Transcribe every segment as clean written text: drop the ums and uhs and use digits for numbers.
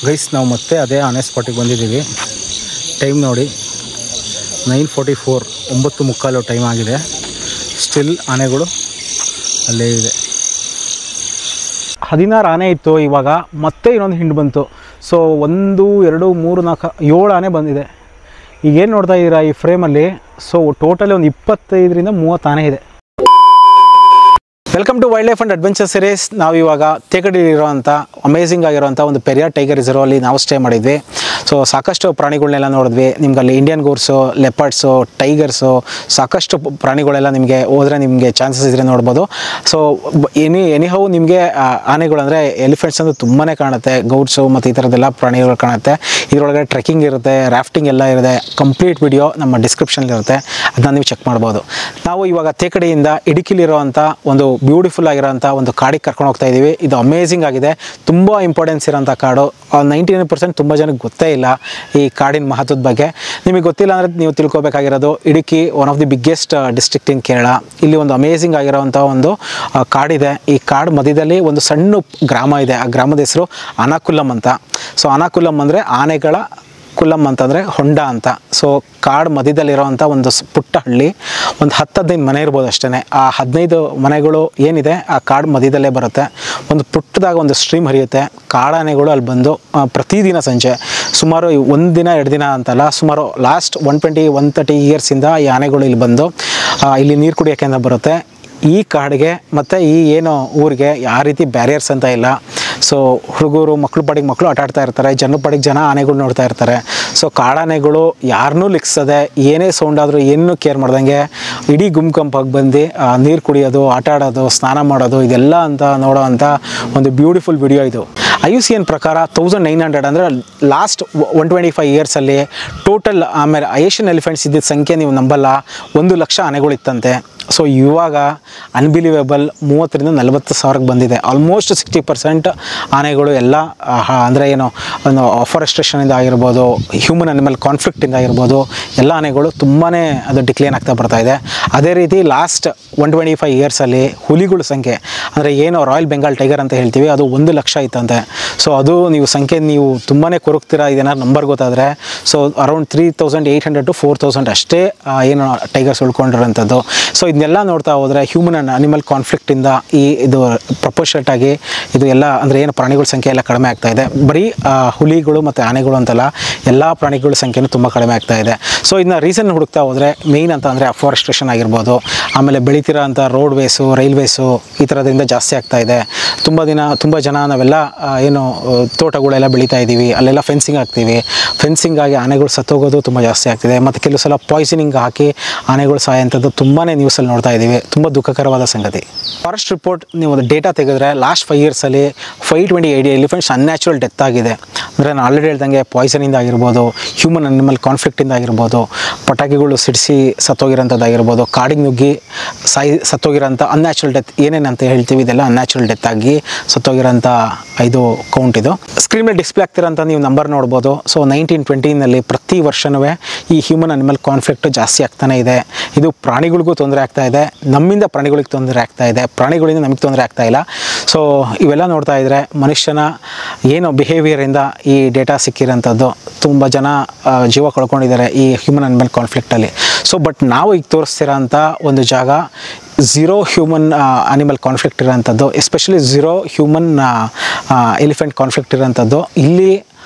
Guys ನಾವು ಮತ್ತೆ ಅದೇ ಆನೆ ಸ್ಪಾಟಿಗೆ ಬಂದಿದ್ದೀವಿ. ಟೈಮ್ ನೋಡಿ 9:44, 9:45 ಟೈಮ್ ಆಗಿದೆ. ಸ್ಟಿಲ್ ಆನೆಗಳು ಅಲ್ಲೇ ಇದೆ. 16 ಆನೆ ಇತ್ತು, ಇವಾಗ ಮತ್ತೆ ಇನ್ನೊಂದು ಹಿಂಡು ಬಂತು. ಸೊ 1, 2, 3, 4, 7 ಆನೆ ಬಂದಿದೆ. ಈಗೇನು ನೋಡ್ತಾ ಇದ್ದೀರಾ ಈ ಫ್ರೇಮಲ್ಲಿ? ಸೊ ಟೋಟಲಿ ಒಂದು 25ರಿಂದ 30 ಆನೆ ಇದೆ. Welcome to wild life and adventure series. ನಾವು ಇವಾಗ ತೇಕಡಿಲಿರೋಂಥ ಅಮೇಝಿಂಗ್ ಆಗಿರೋಂಥ ಒಂದು ಪೆರಿಯಾರ್ ಟೈಗರ್ ರಿಸರ್ವ್ ಅಲ್ಲಿ ನಾವು ಸ್ಟೇ ಮಾಡಿದ್ವಿ. ಸೊ ಸಾಕಷ್ಟು ಪ್ರಾಣಿಗಳನ್ನೆಲ್ಲ ನೋಡಿದ್ವಿ. ನಿಮ್ಗೆ ಅಲ್ಲಿ ಇಂಡಿಯನ್ ಗೋರ್ಸು, ಲೆಪರ್ಡ್ಸು, ಟೈಗರ್ಸು, ಸಾಕಷ್ಟು ಪ್ರಾಣಿಗಳೆಲ್ಲ ನಿಮಗೆ ಹೋದರೆ ನಿಮಗೆ ಚಾನ್ಸಸ್ ಇದ್ರೆ ನೋಡ್ಬೋದು. ಸೊ ಎನಿಹೌ ನಿಮಗೆ ಆನೆಗಳು ಅಂದರೆ ಎಲಿಫೆಂಟ್ಸ್ ಅಂದರೆ ತುಂಬಾ ಕಾಣುತ್ತೆ, ಗೌಡ್ಸು ಮತ್ತು ಈ ಥರದ್ದೆಲ್ಲ ಪ್ರಾಣಿಗಳು ಕಾಣುತ್ತೆ. ಇದರೊಳಗೆ ಟ್ರೆಕ್ಕಿಂಗ್ ಇರುತ್ತೆ, ರಾಫ್ಟಿಂಗ್ ಎಲ್ಲ ಇರುತ್ತೆ. ಕಂಪ್ಲೀಟ್ ವಿಡಿಯೋ ನಮ್ಮ ಡಿಸ್ಕ್ರಿಪ್ಷನ್ಲಿರುತ್ತೆ, ಅದನ್ನ ನೀವು ಚೆಕ್ ಮಾಡ್ಬೋದು. ನಾವು ಇವಾಗ ತೇಕಡಿಯಿಂದ ಇಡುಕಿಲಿರುವಂಥ ಒಂದು ಬ್ಯೂಟಿಫುಲ್ ಆಗಿರೋಂಥ ಒಂದು ಕಾಡಿಗೆ ಕರ್ಕೊಂಡು ಹೋಗ್ತಾ ಇದ್ದೀವಿ. ಇದು ಅಮೇಝಿಂಗ್ ಆಗಿದೆ, ತುಂಬ ಇಂಪಾರ್ಟೆನ್ಸ್ ಇರೋಂಥ ಕಾಡು. 99% ತುಂಬ ಜನಕ್ಕೆ ಗೊತ್ತೇ ಇಲ್ಲ ಈ ಕಾಡಿನ ಮಹತ್ವದ ಬಗ್ಗೆ. ನಿಮಗೆ ಗೊತ್ತಿಲ್ಲ ಅಂದರೆ ನೀವು ತಿಳ್ಕೊಬೇಕಾಗಿರೋದು, Idukki one of the biggest district in Kerala. ಇಲ್ಲಿ ಒಂದು ಅಮೇಝಿಂಗ್ ಆಗಿರೋವಂಥ ಒಂದು ಕಾಡಿದೆ. ಈ ಕಾಡು ಮಧ್ಯದಲ್ಲಿ ಒಂದು ಸಣ್ಣ ಗ್ರಾಮ ಇದೆ. ಆ ಗ್ರಾಮದ ಹೆಸರು ಅನಾಕುಲಂ ಅಂತ. ಸೊ ಅನಾಕುಲಂ ಅಂದರೆ ಆನೆಗಳ ಕುಲ್ಲಂ ಅಂತಂದರೆ ಹೊಂಡ ಅಂತ. ಸೊ ಕಾಡು ಮಧ್ಯದಲ್ಲಿರೋವಂಥ ಒಂದು ಪುಟ್ಟ ಹಳ್ಳಿ. ಒಂದು 10-15 ಮನೆ ಇರ್ಬೋದು ಅಷ್ಟೇ. ಆ 15 ಮನೆಗಳು ಏನಿದೆ ಆ ಕಾಡು ಮಧ್ಯದಲ್ಲೇ ಬರುತ್ತೆ. ಒಂದು ಪುಟ್ಟದಾಗ ಒಂದು ಸ್ಟ್ರೀಮ್ ಹರಿಯುತ್ತೆ. ಕಾಡಾನೆಗಳು ಅಲ್ಲಿ ಬಂದು ಪ್ರತಿದಿನ ಸಂಜೆ ಸುಮಾರು 1 ದಿನ 2 ದಿನ ಅಂತಲ್ಲ, ಸುಮಾರು ಲಾಸ್ಟ್ 120-130 ಇಯರ್ಸಿಂದ ಈ ಆನೆಗಳು ಇಲ್ಲಿ ಬಂದು ಇಲ್ಲಿ ನೀರು ಕುಡಿಯೋಕ್ಕೆ ಅಂತ ಬರುತ್ತೆ. ಈ ಕಾಡಿಗೆ ಮತ್ತು ಈ ಏನು ಊರಿಗೆ ಯಾವ ರೀತಿ ಬ್ಯಾರಿಯರ್ಸ್ ಅಂತ ಇಲ್ಲ. ಸೊ ಹುಡುಗರು ಮಕ್ಕಳು ಪಾಡಿಗೆ ಮಕ್ಕಳು ಆಟಾಡ್ತಾ ಇರ್ತಾರೆ, ಜನ ಪಾಡಿಗೆ ಜನ ಆನೆಗಳು ನೋಡ್ತಾ ಇರ್ತಾರೆ. ಸೊ ಕಾಡಾನೆಗಳು ಯಾರನ್ನೂ ಲಿಕ್ಸದೆ, ಏನೇ ಸೌಂಡ್ ಆದರೂ ಏನೂ ಕೇರ್ ಮಾಡ್ದಂಗೆ ಇಡೀ ಗುಂಪಾಗಿ ಬಂದು ನೀರು ಕುಡಿಯೋದು, ಆಟ ಆಡೋದು, ಸ್ನಾನ ಮಾಡೋದು, ಇದೆಲ್ಲ ಅಂತ ನೋಡೋ ಅಂಥ ಒಂದು ಬ್ಯೂಟಿಫುಲ್ ವಿಡಿಯೋ ಇದು. IUCN ಪ್ರಕಾರ 1900 ಅಂದರೆ ಲಾಸ್ಟ್ 125 ಇಯರ್ಸಲ್ಲಿ ಟೋಟಲ್, ಆಮೇಲೆ ಏಷ್ಯನ್ ಎಲಿಫೆಂಟ್ಸ್ ಇದ್ದಿದ್ದ ಸಂಖ್ಯೆ ನೀವು ನಂಬಲ್ಲ, 1 ಲಕ್ಷ ಆನೆಗಳಿತ್ತಂತೆ. ಸೊ ಇವಾಗ ಅನ್ಬಿಲಿವೇಬಲ್ 30,000-40,000 ಸಾವಿರಕ್ಕೆ ಬಂದಿದೆ. ಆಲ್ಮೋಸ್ಟ್ 60% ಆನೆಗಳು ಎಲ್ಲ ಅಂದರೆ ಏನು ಅಫಾರೆಸ್ಟ್ರೇಷನಿಂದ ಆಗಿರ್ಬೋದು, ಹ್ಯೂಮನ್ ಅನಿಮಲ್ ಕಾನ್ಫ್ಲಿಕ್ಟಿಂದ ಆಗಿರ್ಬೋದು, ಎಲ್ಲ ಆನೆಗಳು ತುಂಬಾ ಅದು ಡಿಕ್ಲೈನ್ ಆಗ್ತಾ ಬರ್ತಾ ಇದೆ. ಅದೇ ರೀತಿ ಲಾಸ್ಟ್ 125 ಇಯರ್ಸಲ್ಲಿ ಹುಲಿಗಳ ಸಂಖ್ಯೆ ಅಂದರೆ ಏನು ರಾಯಲ್ ಬೆಂಗಾಲ್ ಟೈಗರ್ ಅಂತ ಹೇಳ್ತೀವಿ, ಅದು 1 ಲಕ್ಷ ಇತ್ತಂತೆ. ಸೊ ಅದು ನೀವು ಸಂಖ್ಯೆ ನೀವು ತುಂಬಾ ಕೊರಗ್ತೀರಾ ಇದೇನಾದ್ರು ನಂಬರ್ ಗೊತ್ತಾದರೆ. ಸೊ ಅರೌಂಡ್ 3,800 to 4,000 ಅಷ್ಟೇ ಏನು ಟೈಗರ್ಸ್ ಉಳ್ಕೊಂಡಿರೋಂಥದ್ದು. ಸೊ ಇದನ್ನೆಲ್ಲ ನೋಡ್ತಾ ಹೋದರೆ ಹ್ಯೂಮನ್ ಆ್ಯಂಡ್ ಅನಿಮಲ್ ಕಾನ್ಫ್ಲಿಕ್ಟಿಂದ ಇದು ಪ್ರಪೋರ್ಷನೇಟ್ ಆಗಿ ಇದು ಎಲ್ಲ ಅಂದರೆ ಏನು ಪ್ರಾಣಿಗಳ ಸಂಖ್ಯೆ ಎಲ್ಲ ಕಡಿಮೆ ಆಗ್ತಾ ಇದೆ. ಬರೀ ಹುಲಿಗಳು ಮತ್ತು ಆನೆಗಳು ಅಂತಲ್ಲ, ಎಲ್ಲ ಪ್ರಾಣಿಗಳ ಸಂಖ್ಯೆನೂ ತುಂಬ ಕಡಿಮೆ ಆಗ್ತಾ ಇದೆ. ಸೊ ಇದನ್ನ ರೀಸನ್ ಹುಡುಕ್ತಾ ಹೋದರೆ ಮೇಯ್ನ್ ಅಂತ ಅಂದರೆ ಅಫಾರೆಸ್ಟ್ರೇಷನ್ ಆಗಿರ್ಬೋದು, ಆಮೇಲೆ ಬೆಳೀತಿರೋ ಅಂಥ ರೋಡ್ವೇಸು, ರೈಲ್ವೇಸು ಈ ಥರದಿಂದ ಜಾಸ್ತಿ ಆಗ್ತಾ ಇದೆ. ತುಂಬ ಜನ ನಾವೆಲ್ಲ ಏನು ತೋಟಗಳೆಲ್ಲ ಬೆಳೀತಾ ಇದ್ದೀವಿ, ಅಲ್ಲೆಲ್ಲ ಫೆನ್ಸಿಂಗ್ ಹಾಕ್ತೀವಿ. ಫೆನ್ಸಿಂಗ್ ಆಗಿ ಆನೆಗಳು ಸತ್ತೋಗೋದು ತುಂಬ ಜಾಸ್ತಿ ಆಗ್ತಿದೆ. ಮತ್ತು ಕೆಲವು ಸಲ ಪಾಯ್ಸನಿಂಗ್ ಹಾಕಿ ಆನೆಗಳು ಸಾಯೋಂಥದ್ದು ತುಂಬಾ ನ್ಯೂಸಲ್ಲಿ ನೋಡ್ತಾ ಇದ್ದೀವಿ. ತುಂಬ ದುಃಖಕರವಾದ ಸಂಗತಿ. ಫಾರೆಸ್ಟ್ ರಿಪೋರ್ಟ್ ನೀವು ಡೇಟಾ ತೆಗೆದ್ರೆ ಲಾಸ್ಟ್ 5 ಇಯರ್ಸಲ್ಲಿ 528 ಎಲಿಫೆಂಟ್ಸ್ ಅನ್ಯಾಚುರಲ್ ಡೆತ್ ಆಗಿದೆ. ಅಂದರೆ ನಾನು ಆಲ್ರೆಡಿ ಹೇಳ್ದಂಗೆ ಪಾಯ್ಸನಿಂದ ಆಗಿರ್ಬೋದು, ಹ್ಯೂಮನ್ ಅನಿಮಲ್ ಕಾನ್ಫ್ಲಿಕ್ಟಿಂದ ಆಗಿರ್ಬೋದು, ಪಟಾಕಿಗಳು ಸಿಡಿಸಿ ಸತ್ತೋಗಿರೋಂಥದ್ದಾಗಿರ್ಬೋದು, ಕಾಡಿಗೆ ನುಗ್ಗಿ ಸತ್ತೋಗಿರೋಂಥ ಅನ್ಯಾಚುರಲ್ ಡೆತ್ ಏನೇನಂತ ಹೇಳ್ತೀವಿ, ಇದೆಲ್ಲ ಅನ್ಯಾಚುರಲ್ ಡೆತ್ ಆಗಿ ಸತ್ತೋಗಿರೋಂಥ ಇದು ಕೌಂಟ್ ಇದು. ಸ್ಕ್ರೀನ್ ಮೇಲೆ ಡಿಸ್ಪ್ಲೇ ಆಗ್ತಿರೋಂಥ ನೀವು ನಂಬರ್ ನೋಡ್ಬೋದು. ಸೊ 1920ನಲ್ಲಿ ಪ್ರತಿ ವರ್ಷವೂ ಈ ಹ್ಯೂಮನ್ ಅನಿಮಲ್ ಕಾನ್ಫ್ಲಿಕ್ಟ್ ಜಾಸ್ತಿ ಆಗ್ತಾನೆ ಇದೆ. ಇದು ಪ್ರಾಣಿಗಳಿಗೂ ತೊಂದರೆ ಆಗ್ತಾ ಇದೆ, ನಮ್ಮಿಂದ ಪ್ರಾಣಿಗಳಿಗೆ ತೊಂದರೆ ಆಗ್ತಾ ಇದೆ, ಪ್ರಾಣಿಗಳಿಂದ ನಮಗೆ ತೊಂದರೆ ಆಗ್ತಾ ಇಲ್ಲ. ಸೊ ಇವೆಲ್ಲ ನೋಡ್ತಾ ಇದ್ದರೆ ಮನುಷ್ಯನ ಏನು ಬಿಹೇವಿಯರಿಂದ ಈ ಡೇಟಾ ಸಿಕ್ಕಿರೋಂಥದ್ದು. ತುಂಬ ಜನ ಜೀವ ಕಳ್ಕೊಂಡಿದ್ದಾರೆ ಈ ಹ್ಯೂಮನ್ ಅನಿಮಲ್ ಕಾನ್ಫ್ಲಿಕ್ಟಲ್ಲಿ. ಸೊ ಬಟ್ ನಾವು ಈಗ ತೋರಿಸ್ತಿರೋಂಥ ಒಂದು ಜಾಗ ಝೀರೋ ಹ್ಯೂಮನ್ ಅನಿಮಲ್ ಕಾನ್ಫ್ಲಿಕ್ಟ್ ಇರೋಂಥದ್ದು, especially zero human elephant conflict ಇರೋಂಥದ್ದು. ಇಲ್ಲಿ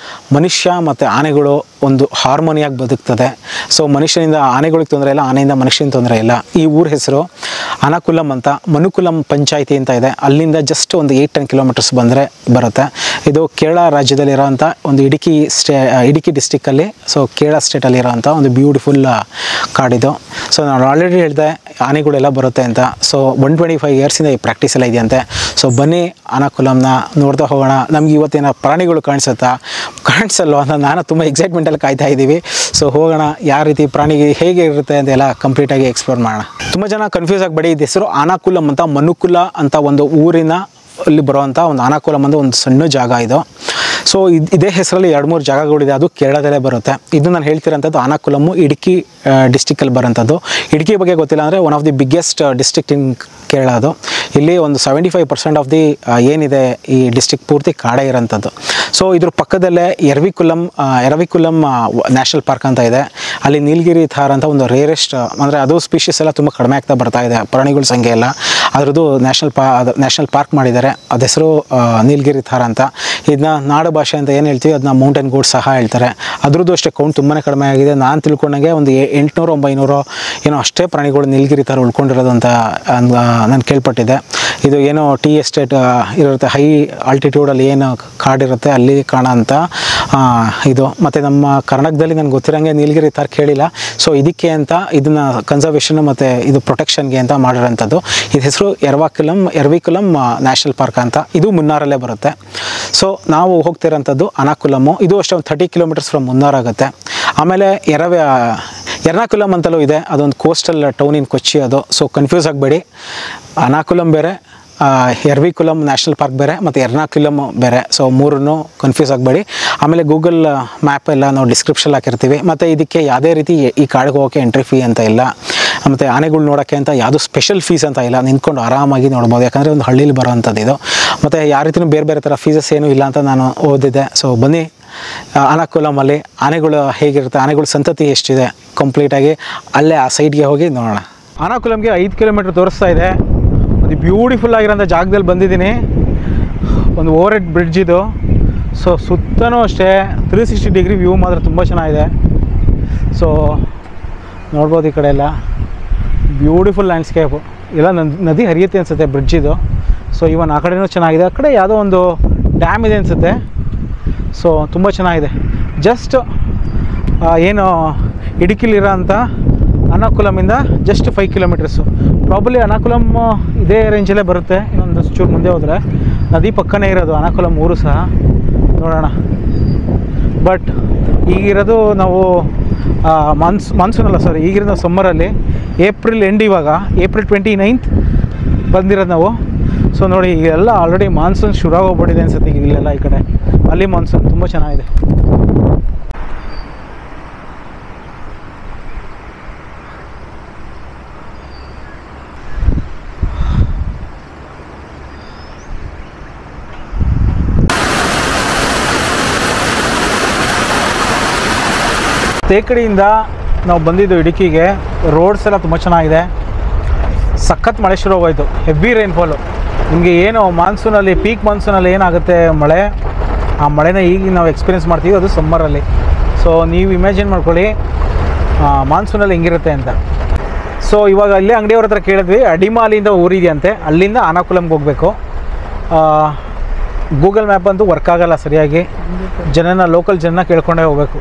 ಮನುಷ್ಯ ಮತ್ತು ಆನೆಗಳು ಒಂದು ಹಾರ್ಮೋನಿಯಾಗಿ ಬದುಕ್ತದೆ. ಸೊ ಮನುಷ್ಯನಿಂದ ಆನೆಗಳಿಗೆ ತೊಂದರೆ ಇಲ್ಲ, ಆನೆಯಿಂದ ಮನುಷ್ಯನಿಗೆ ತೊಂದರೆ ಇಲ್ಲ. ಈ ಊರ ಹೆಸರು ಅನಾಕುಲಂ ಅಂತ, ಮನುಕುಲಂ ಪಂಚಾಯಿತಿ ಅಂತ ಇದೆ. ಅಲ್ಲಿಂದ ಜಸ್ಟ್ ಒಂದು 8-10 ಕಿಲೋಮೀಟರ್ಸ್ ಬಂದರೆ ಬರುತ್ತೆ. ಇದು ಕೇರಳ ರಾಜ್ಯದಲ್ಲಿರೋವಂಥ ಒಂದು ಇಡುಕಿ ಡಿಸ್ಟಿಕ್ಕಲ್ಲಿ, ಸೊ ಕೇರಳ ಸ್ಟೇಟಲ್ಲಿರೋವಂಥ ಒಂದು ಬ್ಯೂಟಿಫುಲ್ ಕಾಡಿದು. ಸೊ ನಾನು ಆಲ್ರೆಡಿ ಹೇಳಿದೆ ಆನೆಗಳೆಲ್ಲ ಬರುತ್ತೆ ಅಂತ. ಸೊ 125 ಇಯರ್ಸಿಂದ ಈ ಪ್ರಾಕ್ಟೀಸ್ ಎಲ್ಲ ಇದೆಯಂತೆ. ಸೊ ಬನ್ನಿ ಅನಾಕುಲಂನ ನೋಡ್ತಾ ಹೋಗೋಣ. ನಮ್ಗೆ ಇವತ್ತಿನ ಪ್ರಾಣಿಗಳು ಕಾಣಿಸಲ್ವ ಅಂತ ನಾನು ತುಂಬ ಎಕ್ಸೈಟ್ಮೆಂಟಲ್ಲಿ ಕಾಯ್ತಾ ಇದ್ದೀವಿ. ಸೊ ಹೋಗೋಣ, ಯಾವ ರೀತಿ ಪ್ರಾಣಿ ಹೇಗೆ ಇರುತ್ತೆ ಅಂತೆಲ್ಲ ಕಂಪ್ಲೀಟಾಗಿ ಎಕ್ಸ್ಪ್ಲೋರ್ ಮಾಡೋಣ. ತುಂಬ ಜನ ಕನ್ಫ್ಯೂಸ್ ಆಗಬೇಡಿ, ಇದು ಹೆಸರು ಅನಾಕುಲಂ ಅಂತ. ಮನುಕುಲ ಅಂತ ಒಂದು ಊರಿನ ಅಲ್ಲಿ ಬರುವಂಥ ಒಂದು ಅನಾಕುಲಂ ಅಂತ ಒಂದು ಸಣ್ಣ ಜಾಗ ಇದು. ಸೊ ಇದೇ ಹೆಸರಲ್ಲಿ 2-3 ಜಾಗಗಳಿದೆ, ಅದು ಕೇರಳದಲ್ಲೇ ಬರುತ್ತೆ. ಇದು ನಾನು ಹೇಳ್ತಿರೋಂಥದ್ದು ಅನಾಕುಲಮ್ಮು ಇಡುಕಿ ಡಿಸ್ಟಿಕ್ಕಲ್ಲಿ ಬರೋಂಥದ್ದು. ಇಡುಕಿ ಬಗ್ಗೆ ಗೊತ್ತಿಲ್ಲ ಅಂದರೆ one of the biggest district in Kerala ಅದು. ಇಲ್ಲಿ ಒಂದು 75% ಆಫ್ ದಿ ಏನಿದೆ ಈ ಡಿಸ್ಟ್ರಿಕ್ಟ್ ಪೂರ್ತಿ ಕಾಡೇ ಇರೋಂಥದ್ದು. ಸೊ ಇದ್ರ ಪಕ್ಕದಲ್ಲೇ ಎರವಿಕುಲಂ ನ್ಯಾಷನಲ್ ಪಾರ್ಕ್ ಅಂತ ಇದೆ. ಅಲ್ಲಿ ನೀಲಗಿರಿ ಥಾರ್ ಅಂತ ಒಂದು ರೇರೆಸ್ಟ್, ಅಂದರೆ ಅದು ಸ್ಪೀಷೀಸ್ ಎಲ್ಲ ತುಂಬ ಕಡಿಮೆ ಆಗ್ತಾ ಬರ್ತಾ ಇದೆ, ಪ್ರಾಣಿಗಳ ಸಂಖ್ಯೆ ಎಲ್ಲ. ಅದರದ್ದು ನ್ಯಾಷನಲ್ ಪಾರ್ಕ್ ಮಾಡಿದ್ದಾರೆ. ಅದ ಹೆಸರು ನೀಲಗಿರಿ ಥಾರ್ ಅಂತ. ಇದನ್ನ ನಾಡು ಭಾಷೆ ಅಂತ ಏನು ಹೇಳ್ತೀವಿ ಅದನ್ನ ಮೌಂಟೇನ್ ಗೋಟ್ ಸಹ ಹೇಳ್ತಾರೆ. ಅದ್ರದ್ದು ಅಷ್ಟೇ ಕೌಂಟ್ ತುಂಬಾ ಕಡಿಮೆ ಆಗಿದೆ. ನಾನು ತಿಳ್ಕೊಂಡಂಗೆ ಒಂದು 800-900 ಏನೋ ಅಷ್ಟೇ ಪ್ರಾಣಿಗಳು ನೀಲಗಿರಿ ಥರ ಉಳ್ಕೊಂಡಿರೋದು ಅಂತ ನಾನು ಕೇಳ್ಪಟ್ಟಿದ್ದೆ. ಇದು ಏನೋ ಟೀ ಎಸ್ಟೇಟ್ ಇರುತ್ತೆ, ಹೈ ಆಲ್ಟಿಟ್ಯೂಡಲ್ಲಿ ಏನು ಕಾಡಿರುತ್ತೆ ಅಲ್ಲಿ ಕಾಣೋಂಥ ಇದು. ಮತ್ತು ನಮ್ಮ ಕರ್ನಾಟಕದಲ್ಲಿ ನನಗೆ ಗೊತ್ತಿರೋಂಗೆ ನೀಲಗಿರಿ ಥರ ಕೇಳಿಲ್ಲ. ಸೊ ಇದಕ್ಕೆ ಅಂತ ಇದನ್ನು ಕನ್ಸರ್ವೇಷನ್ ಮತ್ತು ಇದು ಪ್ರೊಟೆಕ್ಷನ್ಗೆ ಅಂತ ಮಾಡಿರೋಂಥದ್ದು. ಇದು ಹೆಸರು ಎರವಿಕುಲಂ ನ್ಯಾಷನಲ್ ಪಾರ್ಕ್ ಅಂತ. ಇದು ಮುನ್ನಾರಲ್ಲೇ ಬರುತ್ತೆ. ಸೊ ನಾವು ಹೋಗ್ತಿರೋಂಥದ್ದು ಅನಾಕುಲಮ್ಮು. ಇದು ಅಷ್ಟೇ ಒಂದು 30 ಕಿಲೋಮೀಟರ್ಸ್ ಫ್ರಮ್ ಮುನ್ನಾರ್ ಆಗುತ್ತೆ. ಆಮೇಲೆ ಎರ್ನಾಕುಲಂ ಅಂತಲೂ ಇದೆ, ಅದೊಂದು ಕೋಸ್ಟಲ್ ಟೌನ್ ಇನ್ ಕೊಚ್ಚಿ ಅದು. ಸೊ ಕನ್ಫ್ಯೂಸ್ ಆಗಬೇಡಿ, ಅನಾಕುಲಂ ಬೇರೆ, ಎರವಿಕುಲಂ ನ್ಯಾಷನಲ್ ಪಾರ್ಕ್ ಬೇರೆ ಮತ್ತು ಎರ್ನಾಕುಲಂ ಬೇರೆ. ಸೊ ಮೂರನ್ನು ಕನ್ಫ್ಯೂಸ್ ಆಗಬೇಡಿ. ಆಮೇಲೆ ಗೂಗಲ್ ಮ್ಯಾಪ್ ಎಲ್ಲ ನಾವು ಡಿಸ್ಕ್ರಿಪ್ಷನ್ ಹಾಕಿರ್ತೀವಿ. ಮತ್ತು ಇದಕ್ಕೆ ಯಾವುದೇ ರೀತಿ ಈ ಕಾಡಿಗೆ ಹೋಗೋಕ್ಕೆ ಎಂಟ್ರಿ ಫೀ ಅಂತ ಇಲ್ಲ. ಮತ್ತು ಆನೆಗಳು ನೋಡೋಕ್ಕೆ ಅಂತ ಯಾವುದೂ ಸ್ಪೆಷಲ್ ಫೀಸ್ ಅಂತ ಇಲ್ಲ, ನಿಂತ್ಕೊಂಡು ಆರಾಮಾಗಿ ನೋಡ್ಬೋದು. ಯಾಕಂದರೆ ಒಂದು ಹಳ್ಳಿಲಿ ಬರೋವಂಥದ್ದು ಇದು. ಮತ್ತು ಯಾವ ರೀತಿಯೂ ಬೇರೆ ಥರ ಫೀಸಸ್ ಏನೂ ಇಲ್ಲ ಅಂತ ನಾನು ಓದಿದ್ದೆ. ಸೊ ಬನ್ನಿ, ಅನಾಕುಲಮಲ್ಲಿ ಆನೆಗಳು ಹೇಗಿರುತ್ತೆ, ಆನೆಗಳ ಸಂತತಿ ಎಷ್ಟಿದೆ ಕಂಪ್ಲೀಟಾಗಿ ಅಲ್ಲೇ ಆ ಸೈಡ್ಗೆ ಹೋಗಿ ನೋಡೋಣ. ಅನಾಕುಲಂಗೆ 5 ಕಿಲೋಮೀಟ್ರ್ ತೋರಿಸ್ತಾ ಇದೆ. ಅದು ಬ್ಯೂಟಿಫುಲ್ ಆಗಿರೋಂಥ ಜಾಗದಲ್ಲಿ ಬಂದಿದ್ದೀನಿ. ಒಂದು ಓವರ್ ಹೆಡ್ ಬ್ರಿಡ್ಜ್ ಇದು. ಸೊ ಸುತ್ತಲೂ ಅಷ್ಟೇ 360 ಡಿಗ್ರಿ ವ್ಯೂ ಮಾತ್ರ ತುಂಬ ಚೆನ್ನಾಗಿದೆ. ಸೊ ನೋಡ್ಬೋದು ಈ ಕಡೆ ಎಲ್ಲ ಬ್ಯೂಟಿಫುಲ್ ಲ್ಯಾಂಡ್ಸ್ಕೇಪು. ಎಲ್ಲ ನದಿ ಹರಿಯುತ್ತೆ ಅನಿಸುತ್ತೆ ಬ್ರಿಡ್ಜ್ ಇದು. ಸೊ ಇವನ್ ಆ ಕಡೆಯೂ ಚೆನ್ನಾಗಿದೆ. ಆ ಕಡೆ ಯಾವುದೋ ಒಂದು ಡ್ಯಾಮ್ ಇದೆ ಅನಿಸುತ್ತೆ. ಸೊ ತುಂಬ ಚೆನ್ನಾಗಿದೆ. ಜಸ್ಟ್ ಏನು ಇಡುಕಿಲಿರೋ ಅಂಥ ಅನಾಕುಲಮಿಂದ ಜಸ್ಟ್ 5 ಕಿಲೋಮೀಟರ್ಸು. ಪ್ರಾಬಲಿ ಅನಾಕುಲಮ್ ಇದೇ ರೇಂಜಲ್ಲೇ ಬರುತ್ತೆ. ಇನ್ನೊಂದಷ್ಟು ಚೂರು ಮುಂದೆ ಹೋದರೆ ನದಿ ಪಕ್ಕನೇ ಇರೋದು ಅನಾಕುಲಮ್ ಊರು ಸಹ. ನೋಡೋಣ. ಬಟ್ ಈಗಿರೋದು ನಾವು ಮಾನ್ಸೂನ್ ಅಲ್ಲ, ಸಾರಿ, ಈಗಿರೋದು ಸಮ್ಮರಲ್ಲಿ. ಏಪ್ರಿಲ್ ಎಂಡ್, ಇವಾಗ ಏಪ್ರಿಲ್ 29th ಬಂದಿರೋದು ನಾವು. ಸೊ ನೋಡಿ, ಈಗೆಲ್ಲ ಆಲ್ರೆಡಿ ಮಾನ್ಸೂನ್ ಶುರು ಆಗೋಗ್ಬಿಟ್ಟಿದೆ ಅನ್ಸುತ್ತೆ ಇಲ್ಲೆಲ್ಲ. ಈ ಕಡೆ ಅಲ್ಲಿ ಮಾನ್ಸೂನ್ ತುಂಬ ಚೆನ್ನಾಗಿದೆ. ತೇಕಡಿಯಿಂದ ನಾವು ಬಂದಿದ್ದು ಇಡುಕಿಗೆ. ರೋಡ್ಸ್ ಎಲ್ಲ ತುಂಬ ಚೆನ್ನಾಗಿದೆ. ಸಖತ್ ಮಳೆ ಶುರುವಾಗೋಯ್ತು, ಹೆವಿ ರೈನ್ಫಾಲು. ನಿಮಗೆ ಏನು ಮಾನ್ಸೂನಲ್ಲಿ, ಪೀಕ್ ಮಾನ್ಸೂನಲ್ಲಿ ಏನಾಗುತ್ತೆ ಮಳೆ, ಆ ಮಳೆನ ಈಗ ನಾವು ಎಕ್ಸ್ಪೀರಿಯೆನ್ಸ್ ಮಾಡ್ತೀವಿ, ಅದು ಸಮ್ಮರಲ್ಲಿ. ಸೊ ನೀವು ಇಮ್ಯಾಜಿನ್ ಮಾಡ್ಕೊಳ್ಳಿ ಮಾನ್ಸೂನಲ್ಲಿ ಹೆಂಗಿರುತ್ತೆ ಅಂತ. ಸೊ ಇವಾಗ ಇಲ್ಲೇ ಅಂಗಡಿಯವ್ರ ಹತ್ರ ಕೇಳಿದ್ವಿ, ಅಡಿಮಾಲಿಯಿಂದ ಊರಿದೆಯಂತೆ, ಅಲ್ಲಿಂದ ಅನಾಕುಲಂಗೆ ಹೋಗಬೇಕು. ಗೂಗಲ್ ಮ್ಯಾಪ್ ಅಂತೂ ವರ್ಕ್ ಆಗೋಲ್ಲ ಸರಿಯಾಗಿ, ಲೋಕಲ್ ಜನನ ಕೇಳ್ಕೊಂಡೇ ಹೋಗಬೇಕು.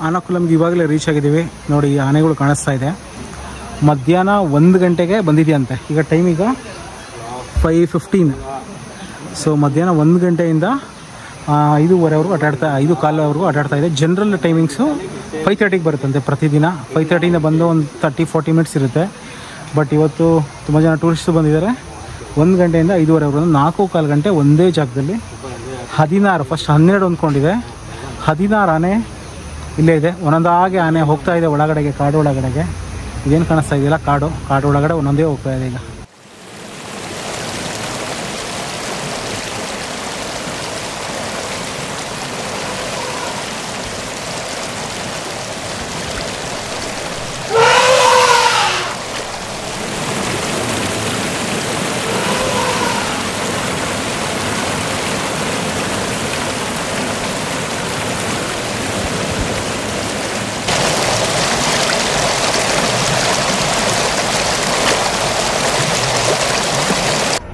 ಅನಾಕುಲಂಗೆ ಇವಾಗಲೇ ರೀಚ್ ಆಗಿದ್ದೀವಿ. ನೋಡಿ, ಈ ಆನೆಗಳು ಕಾಣಿಸ್ತಾ ಇದೆ. ಮಧ್ಯಾಹ್ನ 1 ಗಂಟೆಗೆ ಬಂದಿದೆಯಂತೆ. ಈಗ ಟೈಮ್ ಈಗ 5:15. ಸೊ ಮಧ್ಯಾಹ್ನ 1 ಗಂಟೆಯಿಂದ 5:15ವರೆಗೂ 5:15ವರೆಗೂ ಅಡ್ಡಾಡ್ತಾ ಇದೆ. ಜನರಲ್ ಟೈಮಿಂಗ್ಸು 5:30ಗೆ ಬರುತ್ತಂತೆ ಪ್ರತಿದಿನ. 5:30ಇಂದ ಬಂದು ಒಂದು 30-40 ಮಿನಿಟ್ಸ್ ಇರುತ್ತೆ. ಬಟ್ ಇವತ್ತು ತುಂಬ ಜನ ಟೂರಿಸ್ಟು ಬಂದಿದ್ದಾರೆ. 1 ಗಂಟೆಯಿಂದ 5:15ವರೆಗೂ 4-4 ಗಂಟೆ ಒಂದೇ ಜಾಗದಲ್ಲಿ 16, ಫಸ್ಟ್ 12 ಅಂದ್ಕೊಂಡಿದೆ, 16 ಆನೆ ಇಲ್ಲೇ ಇದೆ. ಒಂದೊಂದಾಗಿ ಆನೆ ಹೋಗ್ತಾ ಇದೆ ಒಳಗಡೆಗೆ, ಕಾಡು ಒಳಗಡೆಗೆ. ಇದೇನು ಕಾಣಿಸ್ತಾ ಇದೆಯಲ್ಲ, ಕಾಡು ಒಳಗಡೆ ಒಂದೊಂದೇ ಹೋಗ್ತಾ ಇದೆ ಈಗ.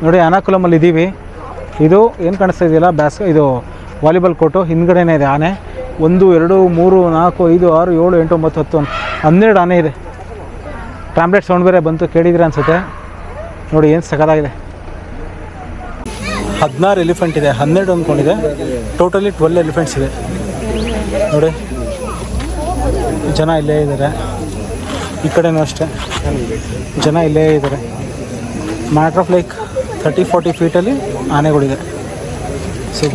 ನೋಡಿ, ಅನಾಕುಲಮಲ್ಲಿ ಇದ್ದೀವಿ. ಇದು ಏನು ಕಾಣಿಸ್ತಾ ಇದೆಯಲ್ಲ, ಇದು ವಾಲಿಬಾಲ್ ಕೋರ್ಟು. ಹಿಂದ್ಗಡೆನೇ ಇದೆ ಆನೆ. 1, 2, 3, 4, 5, 6, 7, 8, 9, 10, 12 ಆನೆ ಇದೆ. ಟ್ರಾಂಬ್ಲೆಟ್ ಸೌಂಡ್ ಬೇರೆ ಬಂತು, ಕೇಳಿದ್ರೆ ಅನಿಸುತ್ತೆ. ನೋಡಿ ಏನು ಸಖತ್ತಾಗಿದೆ. 16 ಎಲಿಫೆಂಟ್ ಇದೆ, 12 ಅಂದ್ಕೊಂಡಿದೆ. ಟೋಟಲಿ 12 ಎಲಿಫೆಂಟ್ಸ್ ಇದೆ. ನೋಡಿ, ಜನ ಇಲ್ಲೇ ಇದ್ದಾರೆ. ಈ ಕಡೆನೂ ಅಷ್ಟೇ ಜನ ಇಲ್ಲೇ ಇದ್ದಾರೆ. Matter of like 30-40 ಫೀಟಲ್ಲಿ ಆನೆಗಳಿದೆ. ಸೊ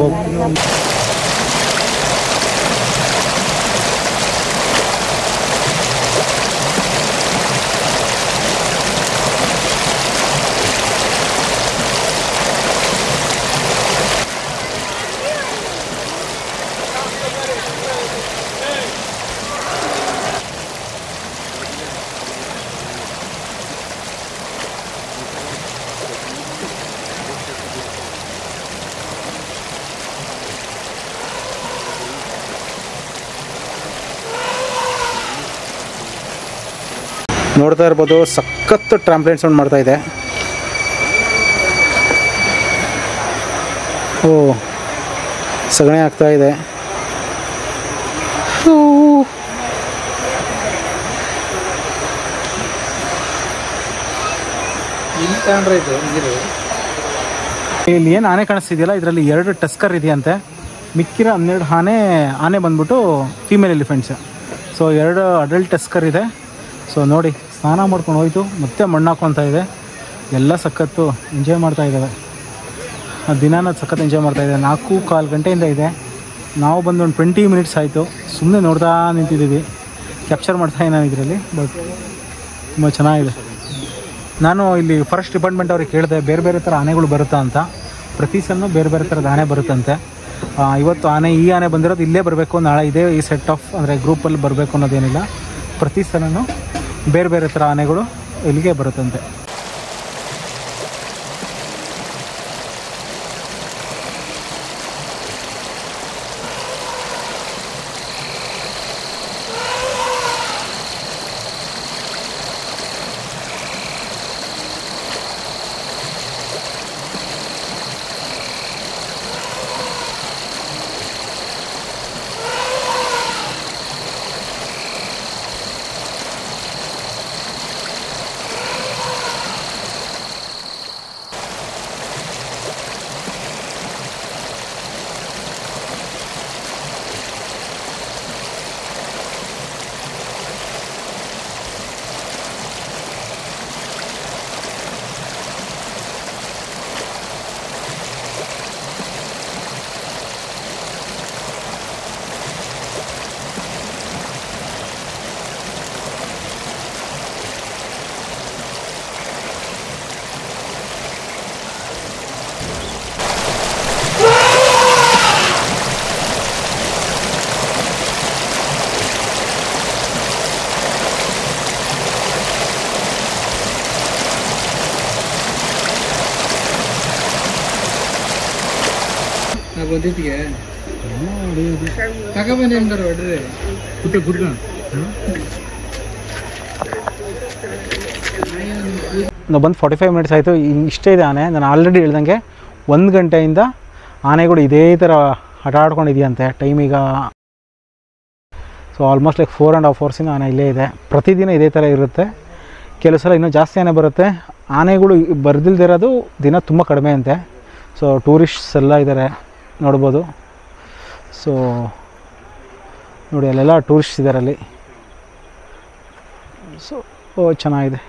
ನೋಡ್ತಾ ಇರ್ಬೋದು, ಸಖತ್ತು ಟ್ರಾಂಪ್ಲೈನ್ ಸೌಂಡ್ ಮಾಡ್ತಾ ಇದೆ. ಓ, ಸಗಣಿ ಆಗ್ತಾ ಇದೆ. ಇಲ್ಲಿ ಏನು ಆನೆ ಕಾಣಿಸ್ತಿದೆಯಲ್ಲ, ಇದರಲ್ಲಿ 2 ಟಸ್ಕರ್ ಇದೆಯಂತೆ. ಮಿಕ್ಕಿರೋ 12 ಆನೆ ಬಂದ್ಬಿಟ್ಟು female elephants. So 2 adult tusker ಇದೆ. ಸೊ ನೋಡಿ, ಸ್ನಾನ ಮಾಡ್ಕೊಂಡು ಹೋಯ್ತು, ಮತ್ತೆ ಮಣ್ಣು ಹಾಕ್ಕೊತಾ ಇದೆ. ಎಲ್ಲ ಸಖತ್ತು ಎಂಜಾಯ್ ಮಾಡ್ತಾ ಇದ್ದಾವೆ. ದಿನಾನ ಸಖತ್ತು ಎಂಜಾಯ್ ಮಾಡ್ತಾ ಇದೆ. 4-4 ಗಂಟೆಯಿಂದ ಇದೆ. ನಾವು ಬಂದು ಒಂದು 20 ಮಿನಿಟ್ಸ್ ಆಯಿತು. ಸುಮ್ಮನೆ ನೋಡ್ತಾ ನಿಂತಿದ್ದೀವಿ. ಕ್ಯಾಪ್ಚರ್ ಮಾಡ್ತಾ ನಾನು ಇದರಲ್ಲಿ, ಬಟ್ ತುಂಬ ಚೆನ್ನಾಗಿದೆ. ನಾನು ಇಲ್ಲಿ ಫಾರೆಸ್ಟ್ ಡಿಪಾರ್ಟ್ಮೆಂಟ್ ಅವ್ರಿಗೆ ಕೇಳಿದೆ, ಬೇರೆ ಬೇರೆ ಥರ ಆನೆಗಳು ಬರುತ್ತಾ ಅಂತ. ಪ್ರತಿ ಸಲ ಬೇರೆ ಬೇರೆ ಥರದ ಆನೆ ಬರುತ್ತಂತೆ. ಇವತ್ತು ಈ ಆನೆ ಬಂದಿರೋದು ಇಲ್ಲೇ ಬರಬೇಕು, ನಾಳೆ ಇದೇ ಈ ಸೆಟ್ ಆಫ್ ಅಂದರೆ ಗ್ರೂಪಲ್ಲಿ ಬರಬೇಕು ಅನ್ನೋದೇನಿಲ್ಲ. ಪ್ರತಿ ಸಲನೂ ಬೇರೆ ಬೇರೆ ಥರ ಆನೆಗಳು ಇಲ್ಲಿಗೆ ಬರುತ್ತಂತೆ. ನಾವು ಬಂದು 45 ಮಿನಿಟ್ಸ್ ಆಯಿತು. ಇಷ್ಟೇ ಇದೆ ಆನೆ. ನಾನು ಆಲ್ರೆಡಿ ಹೇಳ್ದಂಗೆ 1 ಗಂಟೆಯಿಂದ ಆನೆಗಳು ಇದೇ ಥರ ಆಟ ಆಡ್ಕೊಂಡಿದೆಯಂತೆ. ಟೈಮ್ ಈಗ ಸೊ ಆಲ್ಮೋಸ್ಟ್ ಲೈಕ್ 4.5 hours ಆನೆ ಇಲ್ಲೇ ಇದೆ. ಪ್ರತಿದಿನ ಇದೇ ಥರ ಇರುತ್ತೆ. ಕೆಲವು ಸಲ ಇನ್ನೂ ಜಾಸ್ತಿ ಆನೆ ಬರುತ್ತೆ. ಆನೆಗಳು ಬರ್ದಿಲ್ದಿರೋದು ದಿನ ತುಂಬ ಕಡಿಮೆ ಅಂತೆ. ಸೊ ಟೂರಿಸ್ಟ್ಸ್ ಎಲ್ಲ ಇದ್ದಾರೆ, ನೋಡ್ಬೋದು. ಸೊ ನೋಡಿ, ಅಲ್ಲೆಲ್ಲ ಟೂರಿಸ್ಟ್ಸ್ ಇದ್ದಾರೆ ಅಲ್ಲಿ. ಸೊ ಚೆನ್ನಾಗಿದೆ.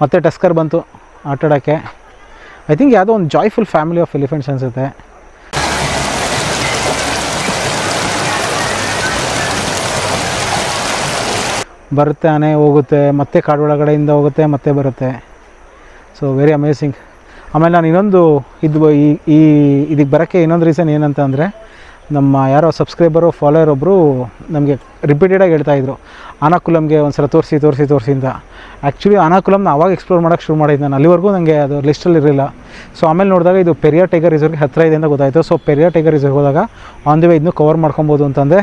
ಮತ್ತೆ ಟಸ್ಕರ್ ಬಂತು ಆಟ ಆಡೋಕ್ಕೆ. ಐ ಥಿಂಕ್ ಯಾವುದೋ ಒಂದು ಜಾಯ್ಫುಲ್ ಫ್ಯಾಮಿಲಿ ಆಫ್ ಎಲಿಫೆಂಟ್ಸ್ ಅನಿಸುತ್ತೆ. ಬರುತ್ತೆ ಆನೆ, ಹೋಗುತ್ತೆ, ಮತ್ತೆ ಕಾಡು ಒಳಗಡೆಯಿಂದ ಹೋಗುತ್ತೆ, ಮತ್ತೆ ಬರುತ್ತೆ. So very amazing. ಆಮೇಲೆ ನಾನು ಇನ್ನೊಂದು ಇದಕ್ಕೆ ಬರೋಕ್ಕೆ ಇನ್ನೊಂದು ರೀಸನ್ ಏನಂತ ಅಂದರೆ, ನಮ್ಮ ಯಾರೋ ಸಬ್ಸ್ಕ್ರೈಬರು ಫಾಲೋಯರ್ ಒಬ್ಬರು ನಮಗೆ ರಿಪೀಟೆಡಾಗಿ ಹೇಳ್ತಾಯಿದ್ರು, ಆನಾಕುಲಮ್ಗೆ ಒಂದು ಸಲ ತೋರಿಸಿ ಅಂತ. ಆ್ಯಕ್ಚುಲಿ ಆನಾಕುಲಮ್ನ ಆವಾಗ ಎಕ್ಸ್ಪ್ಲೋರ್ ಮಾಡೋಕ್ಕೆ ಶುರು ಮಾಡಿದ್ದು ನಾನು. ಅಲ್ಲಿವರೆಗೂ ನನಗೆ ಅದು ಲಿಸ್ಟಲ್ಲಿ ಇರಲಿಲ್ಲ. ಸೊ ಆಮೇಲೆ ನೋಡಿದಾಗ ಇದು ಪೆರಿಯಾರ್ ಟೈಗರ್ ರಿಸರ್ವ್ಗೆ ಹತ್ತಿರ ಇದೆ ಅಂತ ಗೊತ್ತಾಯಿತು. ಸೊ ಪೆರಿಯಾರ್ ಟೈಗರ್ ರಿಸರ್ವ್ ಹೋದಾಗ ಆನ್ ದಿ ವೇ ಇದನ್ನು ಕವರ್ ಮಾಡ್ಕೊಬೋದು ಅಂತಂದೆ.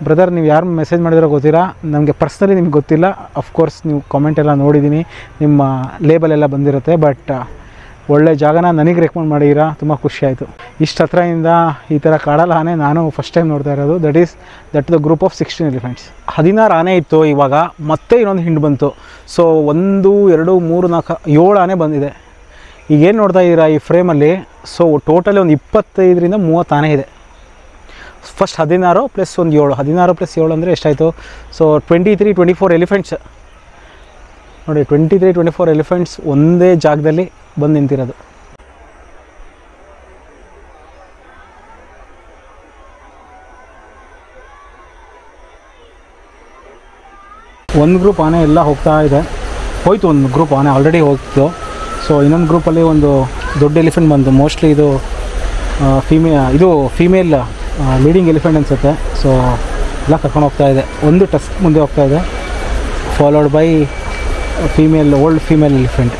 ಬ್ರದರ್, ನೀವು ಯಾರು ಮೆಸೇಜ್ ಮಾಡಿದಿರೋ ಗೊತ್ತಿಲ್ಲ, ನನಗೆ ಪರ್ಸ್ನಲಿ ನಿಮ್ಗೆ ಗೊತ್ತಿಲ್ಲ. ಅಫ್ಕೋರ್ಸ್ ನೀವು ಕಾಮೆಂಟ್ ಎಲ್ಲ ನೋಡಿದ್ದೀನಿ, ನಿಮ್ಮ ಲೇಬಲೆಲ್ಲ ಬಂದಿರುತ್ತೆ. ಬಟ್ ಒಳ್ಳೆ ಜಾಗನ ನನಗೆ ರೆಕಮೆಂಡ್ ಮಾಡಿದ್ದೀರಾ, ತುಂಬ ಖುಷಿ ಆಯಿತು. ಇಷ್ಟು ಹತ್ರದಿಂದ ಈ ಥರ ಕಾಡಲ್ಲ ಆನೆ ನಾನು ಫಸ್ಟ್ ಟೈಮ್ ನೋಡ್ತಾ ಇರೋದು. That the group of 16 elephants. 16 ಆನೆ ಇತ್ತು, ಇವಾಗ ಮತ್ತೆ ಇನ್ನೊಂದು ಹಿಂಡು ಬಂತು. ಸೊ 1, 2, 3, 4, 7 ಆನೆ ಬಂದಿದೆ. ಈಗೇನು ನೋಡ್ತಾ ಇದ್ದೀರಾ ಈ ಫ್ರೇಮಲ್ಲಿ? ಸೊ ಟೋಟಲಿ ಒಂದು 25ರಿಂದ 30 ಆನೆ ಇದೆ. ಫಸ್ಟ್ 16 + 1 7, 16 + 7 ಅಂದರೆ ಎಷ್ಟಾಯಿತು? ಸೊ 23, 24 ಎಲಿಫೆಂಟ್ಸ್ ನೋಡಿ. 23, 24 ಎಲಿಫೆಂಟ್ಸ್ ಒಂದೇ ಜಾಗದಲ್ಲಿ ಬಂದು ನಿಂತಿರೋದು. ಒಂದು ಗ್ರೂಪ್ ಆನೆ ಎಲ್ಲ ಹೋಗ್ತಾ ಇದೆ. ಹೋಯ್ತು ಒಂದು ಗ್ರೂಪ್ ಆನೆ ಆಲ್ರೆಡಿ ಹೋಗ್ತು. ಸೊ ಇನ್ನೊಂದು ಗ್ರೂಪಲ್ಲಿ ಒಂದು ದೊಡ್ಡ ಎಲಿಫೆಂಟ್ ಬಂತು. ಮೋಸ್ಟ್ಲಿ ಇದು ಫೀಮೇಲ್ ಲೀಡಿಂಗ್ ಎಲಿಫೆಂಟ್ ಅನಿಸುತ್ತೆ. ಸೊ ಎಲ್ಲ ಕರ್ಕೊಂಡು ಹೋಗ್ತಾ ಇದೆ. ಒಂದು ಟಸ್ಕ್ ಮುಂದೆ ಹೋಗ್ತಾ ಇದೆ, followed by old female elephant.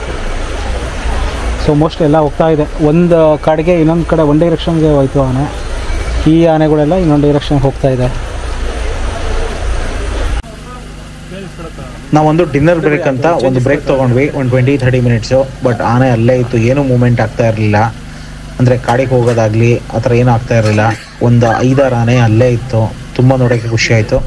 So mostly ಎಲ್ಲ ಹೋಗ್ತಾ ಇದೆ. ಒಂದು ಕಾಡಿಗೆ ಇನ್ನೊಂದು ಕಡೆ ಒಂದು ಡೈರೆಕ್ಷನ್ಗೆ ಹೋಯ್ತು ಆನೆ. ಈ ಆನೆಗಳೆಲ್ಲ ಇನ್ನೊಂದು ಡೈರೆಕ್ಷನ್ಗೆ ಹೋಗ್ತಾ ಇದೆ. ನಾವೊಂದು ಡಿನ್ನರ್ ಬ್ರೇಕ್ ಅಂತ ಒಂದು ಬ್ರೇಕ್ ತೊಗೊಂಡ್ವಿ, ಒಂದು 20-30 ಮಿನಿಟ್ಸು. ಬಟ್ ಆನೆ ಅಲ್ಲೇ ಇತ್ತು, ಏನೂ ಮೂಮೆಂಟ್ ಆಗ್ತಾ ಇರಲಿಲ್ಲ. ಅಂದರೆ ಕಾಡಿಗೆ ಹೋಗೋದಾಗಲಿ ಆ ಥರ ಏನೂ ಆಗ್ತಾ ಇರಲಿಲ್ಲ. ಒಂದು 5-6 ಆನೆ ಅಲ್ಲೇ ಇತ್ತು. ತುಂಬ ನೋಡೋಕ್ಕೆ ಖುಷಿ ಆಯಿತು.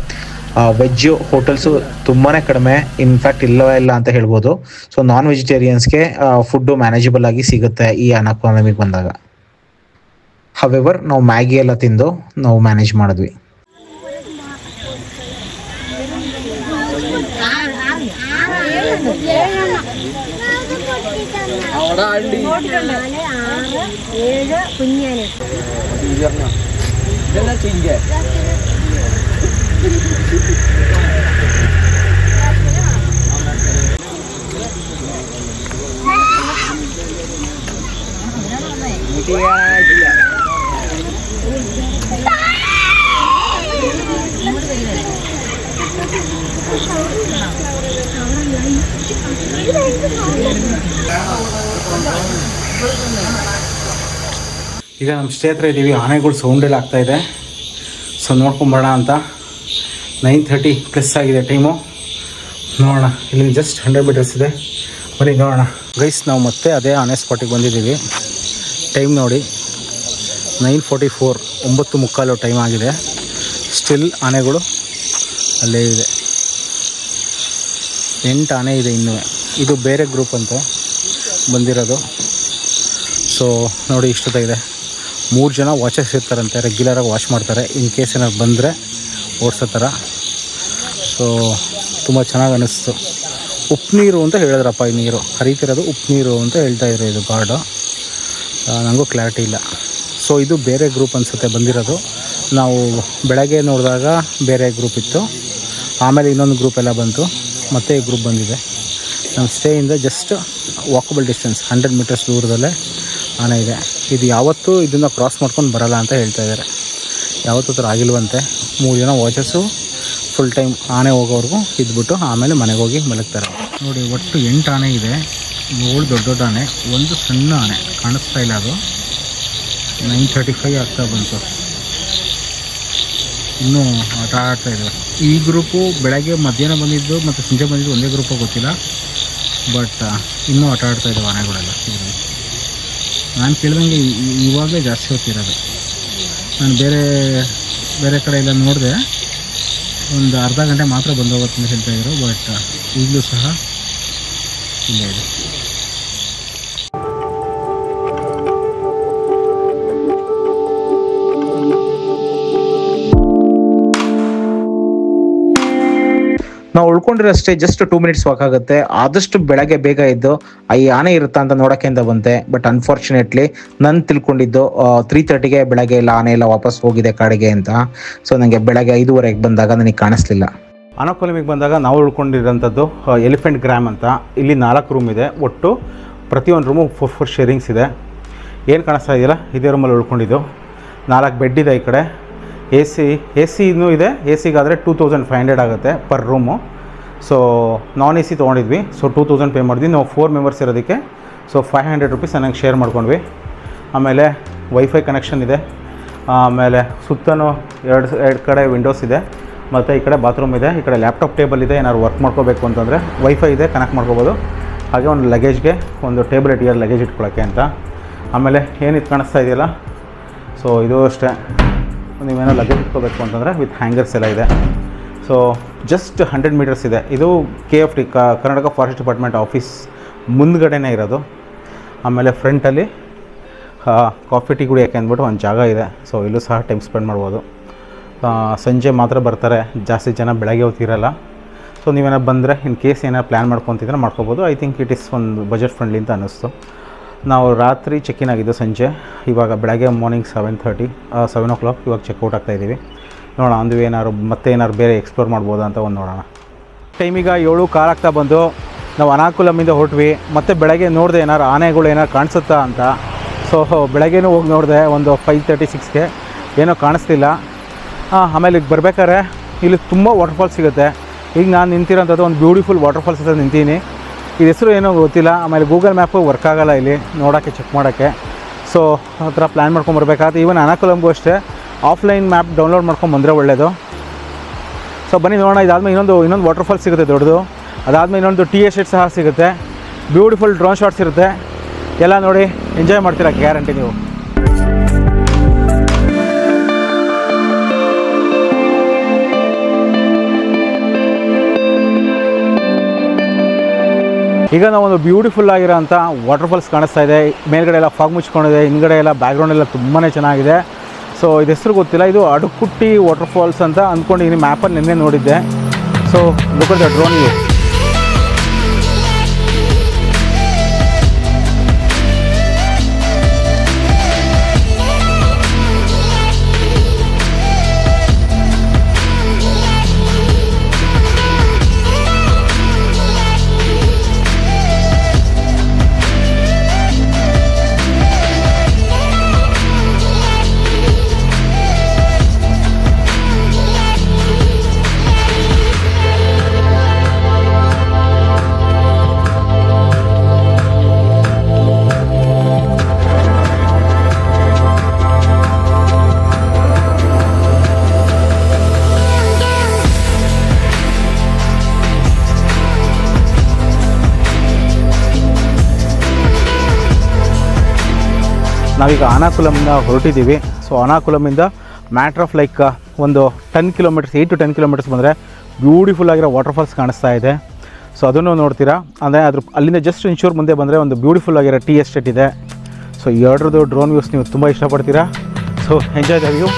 ವೆಜ್ಜು ಹೋಟೆಲ್ಸು ತುಂಬಾ ಕಡಿಮೆ, ಇನ್ಫ್ಯಾಕ್ಟ್ ಇಲ್ಲವೇ ಇಲ್ಲ ಅಂತ ಹೇಳ್ಬೋದು. ಸೊ ನಾನ್ ವೆಜಿಟೇರಿಯನ್ಸ್ಗೆ ಫುಡ್ಡು ಮ್ಯಾನೇಜಬಲ್ ಆಗಿ ಸಿಗುತ್ತೆ ಈ ಅನಾಕೋನಮಿಗೆ ಬಂದಾಗ. ಹವೆವರ್ ನಾವು ಮ್ಯಾಗಿ ಎಲ್ಲ ತಿಂದು ನಾವು ಮ್ಯಾನೇಜ್ ಮಾಡಿದ್ವಿ. ಈಗ ನಮ್ಮ ಸ್ಟೇ ಹತ್ರ ಇದ್ದೀವಿ. ಆನೆಗಳು ಸೌಂಡೆಲ್ಲ ಆಗ್ತಾಯಿದೆ. ಸೊ ನೋಡ್ಕೊಂಬರೋಣ ಅಂತ. 9:30 ಆಗಿದೆ ಟೈಮು. ನೋಡೋಣ, ಇಲ್ಲಿ ಜಸ್ಟ್ 100 ಮೀಟರ್ಸ್ ಇದೆ. ಬನ್ನಿ ನೋಡೋಣ ಗೈಸ್. ನಾವು ಮತ್ತೆ ಅದೇ ಆನೆ ಸ್ಪಾಟಿಗೆ ಬಂದಿದ್ದೀವಿ. ಟೈಮ್ ನೋಡಿ 9:44, 9:45 ಟೈಮ್ ಆಗಿದೆ. ಸ್ಟಿಲ್ ಆನೆಗಳು ಅಲ್ಲೇ ಇದೆ. 8 ಆನೆ ಇದೆ ಇನ್ನೂ. ಇದು ಬೇರೆ ಗ್ರೂಪ್ ಅಂತ ಬಂದಿರೋದು. ಸೊ ನೋಡಿ ಇಷ್ಟೊತ್ತಾಗಿದೆ. 3 ಜನ ವಾಚಸ್ ಇರ್ತಾರಂತೆ, ರೆಗ್ಯುಲರಾಗಿ ವಾಚ್ ಮಾಡ್ತಾರೆ. ಇನ್ ಕೇಸ್ ಏನಾದ್ರು ಬಂದರೆ ಓಡಿಸೋ ಥರ. ಸೊ ತುಂಬ ಚೆನ್ನಾಗಿ ಅನ್ನಿಸ್ತು. ಉಪ್ಪು ನೀರು ಅಂತ ಹೇಳಿದ್ರಪ್ಪ. ಈ ನೀರು ಹರಿತಿರೋದು ಉಪ್ಪು ನೀರು ಅಂತ ಹೇಳ್ತಾಯಿದ್ರು. ಇದು ಗಾರ್ಡು ನನಗೂ ಕ್ಲಾರಿಟಿ ಇಲ್ಲ. ಸೊ ಇದು ಬೇರೆ ಗ್ರೂಪ್ ಅನಿಸುತ್ತೆ ಬಂದಿರೋದು. ನಾವು ಬೆಳಗ್ಗೆ ನೋಡಿದಾಗ ಬೇರೆ ಗ್ರೂಪ್ ಇತ್ತು, ಆಮೇಲೆ ಇನ್ನೊಂದು ಗ್ರೂಪ್ ಎಲ್ಲ ಬಂತು, ಮತ್ತೆ ಈ ಗ್ರೂಪ್ ಬಂದಿದೆ. ನಮ್ಮ ಸ್ಟೇಯಿಂದ ಜಸ್ಟ್ ವಾಕಬಲ್ ಡಿಸ್ಟೆನ್ಸ್ 100 ಮೀಟರ್ಸ್ ದೂರದಲ್ಲೇ ಆನೆ ಇದೆ. ಇದು ಯಾವತ್ತೂ ಇದನ್ನು ಕ್ರಾಸ್ ಮಾಡ್ಕೊಂಡು ಬರೋಲ್ಲ ಅಂತ ಹೇಳ್ತಾಯಿದ್ದಾರೆ. ಯಾವತ್ತೂ ಥರ ಆಗಿಲ್ವಂತೆ. 3 ಜನ ವಾಚಸ್ಸು ಫುಲ್ ಟೈಮ್ ಆನೆ ಹೋಗೋವರೆಗೂ ಇದ್ಬಿಟ್ಟು ಆಮೇಲೆ ಮನೆಗೆ ಹೋಗಿ ಮಲಗ್ತಾರೆ. ನೋಡಿ ಒಟ್ಟು 8 ಆನೆ ಇದೆ. 7 ದೊಡ್ಡ ದೊಡ್ಡ ಆನೆ, ಒಂದು ಸಣ್ಣ ಆನೆ ಕಾಣಿಸ್ತಾ ಇಲ್ಲ. ಅದು 9:35 ಆಗ್ತಾ ಬಂತು. ಇನ್ನೂ ಆಟ ಆಡ್ತಾ ಇದೆ. ಈ ಗ್ರೂಪು ಬೆಳಗ್ಗೆ ಮಧ್ಯಾಹ್ನ ಬಂದಿದ್ದು ಮತ್ತು ಸಂಜೆ ಬಂದಿದ್ದು ಒಂದೇ ಗ್ರೂಪು ಗೊತ್ತಿಲ್ಲ. ಬಟ್ ಇನ್ನೂ ಆಟ ಆಡ್ತಾ ಇದ್ದಾವೆ ಆನೆಗಳೆಲ್ಲ ಇದರಲ್ಲಿ. ನಾನು ಕೇಳಿದಂಗೆ ಇವಾಗಲೇ ಜಾಸ್ತಿ ಹೊತ್ತಿರೋದು. ನಾನು ಬೇರೆ ಕಡೆ ಎಲ್ಲ ನೋಡಿದೆ, ಒಂದು ಅರ್ಧ ಗಂಟೆ ಮಾತ್ರ ಬಂದೋಗುತ್ತೆ ಅಂತ ಹೇಳ್ತಾಯಿದ್ರು. ಬಟ್ ಈಗಲೂ ಸಹ ಇಲ್ಲೇ ಇದೆ. ನಾವು ಉಳ್ಕೊಂಡಿರೋಷ್ಟೇ ಜಸ್ಟ್ 2 ಮಿನಿಟ್ಸ್ ವಾಕ್ ಆಗುತ್ತೆ. ಆದಷ್ಟು ಬೆಳಗ್ಗೆ ಬೇಗ ಇದ್ದು ಈ ಆನೆ ಇರುತ್ತಾ ಅಂತ ನೋಡೋಕ್ಕೆ ಅಂತ ಬಂತೆ. ಬಟ್ ಅನ್ಫಾರ್ಚುನೇಟ್ಲಿ ನಾನು ತಿಳ್ಕೊಂಡಿದ್ದು 3:30ಗೆ ಬೆಳಗ್ಗೆ ಎಲ್ಲ ಆನೆ ಎಲ್ಲ ವಾಪಸ್ ಹೋಗಿದೆ ಕಾಡಿಗೆ ಅಂತ. ಸೊ ನನಗೆ ಬೆಳಗ್ಗೆ 5:15 ಬಂದಾಗ ನನಗೆ ಕಾಣಿಸ್ಲಿಲ್ಲ. ಅನಾಕೋನಮಿಗೆ ಬಂದಾಗ ನಾವು ಉಳ್ಕೊಂಡಿರೋಂಥದ್ದು ಎಲಿಫೆಂಟ್ ಗ್ರಾಮ್ ಅಂತ. ಇಲ್ಲಿ 4 ರೂಮ್ ಇದೆ. ಒಟ್ಟು ಪ್ರತಿಯೊಂದು ರೂಮು 4 ಶೇರಿಂಗ್ಸ್ ಇದೆ. ಏನು ಕಾಣಿಸ್ತಾ ಇದೆಯಲ್ಲ, ಇದೇ ರೂಮಲ್ಲಿ ಉಳ್ಕೊಂಡಿದ್ದು. 4 ಬೆಡ್ ಇದೆ. ಈ ಕಡೆ ಎ ಸಿ ಇನ್ನೂ ಇದೆ. ಎ ಸಿಗಾದರೆ 2500 ಆಗುತ್ತೆ per room. So non A C ತೊಗೊಂಡಿದ್ವಿ. ಸೊ 2000 ಪೇ ಮಾಡಿದ್ವಿ. ನಾವು 4 ಮೆಂಬರ್ಸ್ ಇರೋದಕ್ಕೆ. ಸೊ 500 ರುಪೀಸ್ ನನಗೆ ಶೇರ್ ಮಾಡ್ಕೊಂಡ್ವಿ. ಆಮೇಲೆ ವೈಫೈ ಕನೆಕ್ಷನ್ ಇದೆ. ಆಮೇಲೆ ಸುತ್ತಲೂ ಎರಡು ಕಡೆ ವಿಂಡೋಸ್ ಇದೆ. ಮತ್ತು ಈ ಕಡೆ ಬಾತ್ರೂಮ್ ಇದೆ. ಈ ಕಡೆ ಲ್ಯಾಪ್ಟಾಪ್ ಟೇಬಲ್ ಇದೆ. ಏನಾದ್ರು ವರ್ಕ್ ಮಾಡ್ಕೋಬೇಕು ಅಂತಂದರೆ ವೈಫೈ ಇದೆ, ಕನೆಕ್ಟ್ ಮಾಡ್ಕೋಬೋದು. ಹಾಗೆ ಒಂದು ಲಗೇಜ್ಗೆ ಒಂದು ಟೇಬಲ್ ಇಟ್ಟಿದ್ದಾರೆ ಲಗೇಜ್ ಇಟ್ಕೊಳ್ಳೋಕ್ಕೆ ಅಂತ. ಆಮೇಲೆ ಏನಿದು ಕಾಣಿಸ್ತಾ ಇದೆಯಲ್ಲ, ಸೊ ಇದು ಅಷ್ಟೇ. ನೀವೇನೋ ಲಗೇಜ್ ಇಟ್ಕೋಬೇಕು ಅಂತಂದರೆ ವಿತ್ ಹ್ಯಾಂಗರ್ಸ್ ಎಲ್ಲ ಇದೆ. ಸೊ ಜಸ್ಟ್ 100 ಮೀಟರ್ಸ್ ಇದೆ. ಇದು KFD Karnataka forest department office ಮುಂದ್ಗಡೆನೇ ಇರೋದು. ಆಮೇಲೆ ಫ್ರಂಟಲ್ಲಿ ಕಾಫಿ ಟೀ ಕುಡಿಯೋಕ್ಕೆ ಅಂದ್ಬಿಟ್ಟು ಒಂದು ಜಾಗ ಇದೆ. ಸೊ ಇಲ್ಲೂ ಸಹ ಟೈಮ್ ಸ್ಪೆಂಡ್ ಮಾಡ್ಬೋದು. ಸಂಜೆ ಮಾತ್ರ ಬರ್ತಾರೆ, ಜಾಸ್ತಿ ಜನ ಬೆಳಗ್ಗೆ ಹೊತ್ತಿರಲ್ಲ. ಸೊ ನೀವೇನೋ ಬಂದರೆ ಇನ್ ಕೇಸ್ ಏನಾರು ಪ್ಲ್ಯಾನ್ ಮಾಡ್ಕೊತಿದ್ರೆ ಮಾಡ್ಕೋಬೋದು. ಐ ಥಿಂಕ್ ಇಟ್ ಇಸ್ ಒಂದು ಬಜೆಟ್ ಫ್ರೆಂಡ್ಲಿ ಅಂತ ಅನ್ನಿಸ್ತು. ನಾವು ರಾತ್ರಿ ಚೆಕ್ಇನ್ ಆಗಿದ್ದು ಸಂಜೆ. ಇವಾಗ ಬೆಳಗ್ಗೆ ಮಾರ್ನಿಂಗ್ 7 o'clock ಇವಾಗ ಚೆಕ್ಔಟ್ ಆಗ್ತಾಯಿದ್ದೀವಿ. ನೋಡೋಣ ಅಂದು ಏನಾದ್ರು ಬೇರೆ ಎಕ್ಸ್ಪ್ಲೋರ್ ಮಾಡ್ಬೋದಾ ಅಂತ ಒಂದು ನೋಡೋಣ. ಟೈಮಿಗ 7:15 ಆಗ್ತಾ ಬಂದು ನಾವು ಅನಾಕುಲಮಿಂದ ಹೊರಟ್ವಿ. ಮತ್ತು ಬೆಳಗ್ಗೆ ನೋಡಿದೆ ಏನಾರು ಆನೆಗಳು ಏನಾರು ಕಾಣಿಸುತ್ತಾ ಅಂತ. ಸೊ ಬೆಳಗ್ಗೆನೂ ಹೋಗಿ ನೋಡಿದೆ ಒಂದು 5:36ಗೆ, ಏನೋ ಕಾಣಿಸ್ತಿಲ್ಲ. ಆಮೇಲೆ ಈಗ ಬರ್ಬೇಕಾದ್ರೆ ಇಲ್ಲಿ ತುಂಬ ವಾಟರ್ಫಾಲ್ಸ್ ಸಿಗುತ್ತೆ. ಈಗ ನಾನು ನಿಂತಿರೋಂಥದ್ದು ಒಂದು ಬ್ಯೂಟಿಫುಲ್ ವಾಟರ್ಫಾಲ್ಸ್ ಹತ್ರ ನಿಂತೀನಿ. ಇದು ಹೆಸರು ಏನೋ ಗೊತ್ತಿಲ್ಲ. ಆಮೇಲೆ ಗೂಗಲ್ ಮ್ಯಾಪು ವರ್ಕ್ ಆಗೋಲ್ಲ ಇಲ್ಲಿ ನೋಡೋಕ್ಕೆ, ಚೆಕ್ ಮಾಡೋಕ್ಕೆ. ಸೊ ಆ ಥರ ಪ್ಲ್ಯಾನ್ ಮಾಡ್ಕೊಂಬರ್ಬೇಕಾದ್ರೆ ಈವನ್ ಅನಾಕುಲಮ್ಗೂ ಅಷ್ಟೇ ಆಫ್ಲೈನ್ ಮ್ಯಾಪ್ ಡೌನ್ಲೋಡ್ ಮಾಡ್ಕೊಂಡು ಬಂದರೆ ಒಳ್ಳೆಯದು. ಸೊ ಬನ್ನಿ ನೋಡೋಣ. ಇದಾದಮೇಲೆ ಇನ್ನೊಂದು ವಾಟರ್ಫಾಲ್ಸ್ ಸಿಗುತ್ತೆ ದೊಡ್ಡದು. ಅದಾದಮೇಲೆ ಇನ್ನೊಂದು ಟೀ ಎಸ್ಟೇಟ್ ಸಹ ಸಿಗುತ್ತೆ. ಬ್ಯೂಟಿಫುಲ್ ಡ್ರೋನ್ ಶಾಟ್ಸ್ ಇರುತ್ತೆ. ಎಲ್ಲ ನೋಡಿ ಎಂಜಾಯ್ ಮಾಡ್ತೀರಾ ಗ್ಯಾರಂಟಿ ನೀವು. ಈಗ ನಾವು ಒಂದು ಬ್ಯೂಟಿಫುಲ್ ಆಗಿರೋಂಥ ವಾಟರ್ಫಾಲ್ಸ್ ಕಾಣಿಸ್ತಾ ಇದೆ. ಮೇಲ್ಗಡೆ ಎಲ್ಲ ಫಾಗ್ ಮುಚ್ಕೊಂಡಿದೆ, ಹಿಂದ್ಗಡೆ ಎಲ್ಲ ಬ್ಯಾಕ್ಗ್ರೌಂಡ್ ಎಲ್ಲ ತುಂಬಾ ಚೆನ್ನಾಗಿದೆ. ಸೊ ಇದು ಹೆಸರು ಗೊತ್ತಿಲ್ಲ, ಇದು ಅಡುಕುಟ್ಟಿ ವಾಟರ್ಫಾಲ್ಸ್ ಅಂತ ಅಂದ್ಕೊಂಡಿದ್ದೀನಿ. ಮ್ಯಾಪಲ್ಲಿ ನಿನ್ನೆ ನೋಡಿದ್ದೆ. So look at the drone view. ನಾವೀಗ ಅನಾಕುಲಮ್ನ ಹೊರಟಿದ್ದೀವಿ. ಸೊ ಅನಾಕುಲಮಿಂದ ಮ್ಯಾಟ್ರ್ ಆಫ್ ಲೈಕ್ ಒಂದು 10 ಕಿಲೋಮೀಟರ್ಸ್ 8 to 10 ಕಿಲೋಮೀಟರ್ಸ್ ಬಂದರೆ ಬ್ಯೂಟಿಫುಲ್ ಆಗಿರೋ ವಾಟರ್ಫಾಲ್ಸ್ ಕಾಣಿಸ್ತಾ ಇದೆ. ಸೊ ಅದನ್ನು ನೋಡ್ತೀರಾ. ಅಂದರೆ ಅಲ್ಲಿಂದ ಜಸ್ಟ್ ಇಂಚೂರು ಮುಂದೆ ಬಂದರೆ ಒಂದು ಬ್ಯೂಟಿಫುಲ್ ಆಗಿರೋ ಟೀ ಎಸ್ಟೇಟ್ ಇದೆ. ಸೊ ಎರಡರದ್ದು ಡ್ರೋನ್ ವ್ಯೂಸ್ ನೀವು ತುಂಬ ಇಷ್ಟಪಡ್ತೀರಾ. So enjoy the view.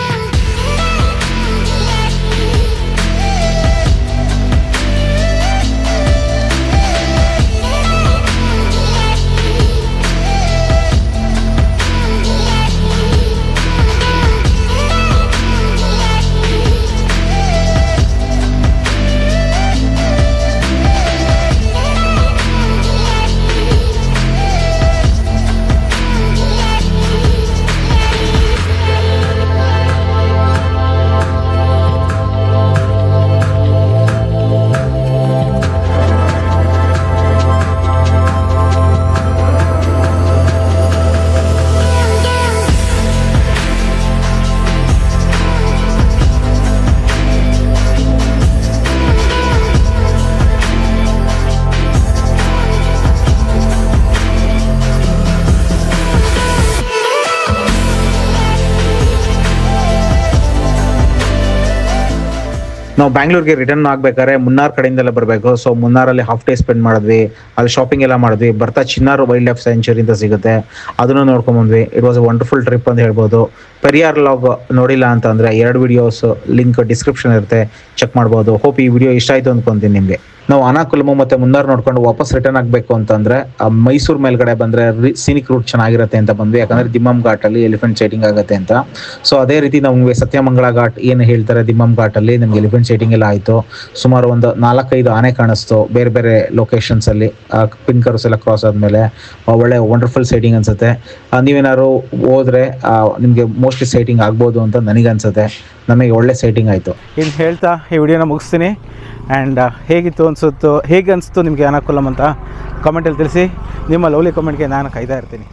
ನಾವು ಬ್ಯಾಂಗ್ಳೂರ್ಗೆ ರಿಟರ್ನ್ ಆಗಬೇಕಾದ್ರೆ ಮುನ್ನಾರ್ ಕಡೆಯಿಂದೆಲ್ಲ ಬರಬೇಕು. ಸೊ ಮುನ್ನಾರಲ್ಲಿ ಹಾಫ್ ಡೇ ಸ್ಪೆಂಡ್ ಮಾಡಿದ್ವಿ, ಅಲ್ಲಿ ಶಾಪಿಂಗ್ ಎಲ್ಲ ಮಾಡಿದ್ವಿ. ಬರ್ತಾ ಚಿನ್ನಾರ್ ವೈಲ್ಡ್ ಲೈಫ್ ಸ್ಯಾಂಚುರಿ ಅಂತ ಸಿಗುತ್ತೆ, ಅದನ್ನು ನೋಡ್ಕೊಂಡ್ಬಂದ್ವಿ. It was a wonderful trip ಅಂತ ಹೇಳ್ಬೋದು. ಪೆರಿಯಾರ್ ಲಾಗ್ ನೋಡಿಲ್ಲ ಅಂತ ಅಂದರೆ 2 ವಿಡಿಯೋಸ್ ಲಿಂಕ್ ಡಿಸ್ಕ್ರಿಪ್ಷನ್ ಇರುತ್ತೆ, ಚೆಕ್ ಮಾಡ್ಬೋದು. ಹೋಪ್ ಈ ವಿಡಿಯೋ ಇಷ್ಟ ಆಯಿತು ಅಂದ್ಕೊತೀನಿ ನಿಮಗೆ. ನಾವು ಅನಾಕುಲಮ್ ಮತ್ತು ಮುನ್ನಾರ್ ನೋಡ್ಕೊಂಡು ವಾಪಸ್ ರಿಟರ್ನ್ ಆಗಬೇಕು ಅಂತಂದರೆ ಮೈಸೂರು ಮೇಲ್ಗಡೆ ಬಂದರೆ ಸೀನಿಕ್ ರೂಟ್ ಚೆನ್ನಾಗಿರುತ್ತೆ ಅಂತ ಬಂದ್ವಿ. ಯಾಕಂದರೆ ದಿಮ್ಮಮ್ ಘಾಟಲ್ಲಿ ಎಲಿಫೆಂಟ್ ಸೈಟಿಂಗ್ ಆಗುತ್ತೆ ಅಂತ. ಸೊ ಅದೇ ರೀತಿ ನಮಗೆ ಸತ್ಯಮಂಗಳ ಘಾಟ್ ಏನು ಹೇಳ್ತಾರೆ ದಿಮ್ಮಮ್ ಘಾಟಲ್ಲಿ ನಮಗೆ ಎಲಿಫೆಂಟ್ ಸೈಟಿಂಗ್ ಎಲ್ಲ ಆಯಿತು. ಸುಮಾರು ಒಂದು 4-5 ಆನೆ ಕಾಣಿಸ್ತು ಬೇರೆ ಬೇರೆ ಲೊಕೇಶನ್ಸಲ್ಲಿ. ಪಿನ್ ಕರ್ವ್ಸ್ ಎಲ್ಲ ಕ್ರಾಸ್ ಆದಮೇಲೆ ಒಳ್ಳೆ ವಂಡರ್ಫುಲ್ ಸೈಟಿಂಗ್ ಅನಿಸುತ್ತೆ. ನೀವೇನಾದ್ರು ಹೋದರೆ ನಿಮಗೆ ಮೋಸ್ಟ್ಲಿ ಸೈಟಿಂಗ್ ಆಗ್ಬೋದು ಅಂತ ನನಗನ್ಸುತ್ತೆ. ನಮಗೆ ಒಳ್ಳೆ ಸೈಟಿಂಗ್ ಆಯಿತು. ಇನ್ನು ಹೇಳ್ತಾ ಈ ವಿಡಿಯೋನ ಮುಗಿಸ್ತೀನಿ. ಆ್ಯಂಡ್ ಹೇಗೆ ಅನಿಸ್ತು ನಿಮಗೆ ಅನಾಕುಲಮ್ ಅಂತ ಕಮೆಂಟಲ್ಲಿ ತಿಳಿಸಿ. ನಿಮ್ಮ ಲವ್ಲಿ ಕಮೆಂಟ್ಗೆ ನಾನು ಕಾಯ್ತಾ ಇರ್ತೀನಿ.